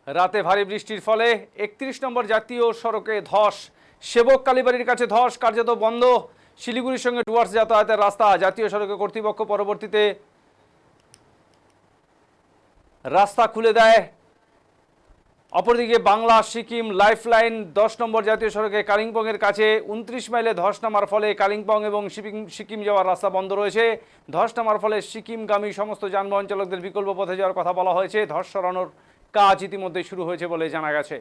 রাতে ভারী বৃষ্টির ফলে ৩১ নম্বর জাতীয় সড়কে ধস, সেবক কালীবাড়ির কাছে ধস কার্যত বন্ধ। শিলিগুড়ির সঙ্গে ডুয়ার্স যাতায়াতের রাস্তা। জাতীয় সড়কে কর্তৃপক্ষ পরবর্তীতে রাস্তা খুলে দেয়। অপরদিকে বাংলা সিকিম লাইফলাইন 10 নম্বর জাতীয় সড়কে কালিম্পংয়ের কাছে 29 মাইলে ধস নামার ফলে কালিম্পং এবং সিকিম যাওয়ার রাস্তা বন্ধ রয়েছে। ধস নামার ফলে সিকিমগামী সমস্ত যানবাহন চালকদের বিকল্প পথে যাওয়ার কথা বলা হয়েছে। ধস সরানোর কাজ ইতিমধ্যে শুরু হয়েছে বলে জানা গেছে।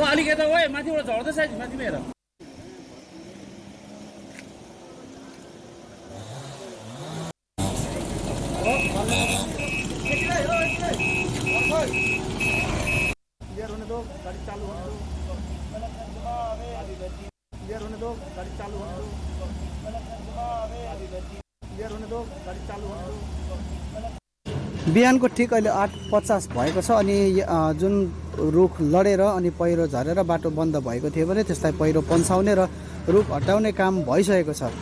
अलिकति ओए माथिबाट झर्दैछ माथि हेर। क्लियर होने दो, गाड़ी चालू होने दो। क्लियर होने दो, गाड़ी चालू होने दो। क्लियर होने दो, गाडी चालू होने दो। बिहानको ठिक अहिले 8:50 भएको छ अनि जुन रुख लडेर अनि पहिरो झरेर बाटो बन्द भएको थियो भने त्यसलाई पहिरो पन्साउने र रुख हटाउने काम भइसकेको छ।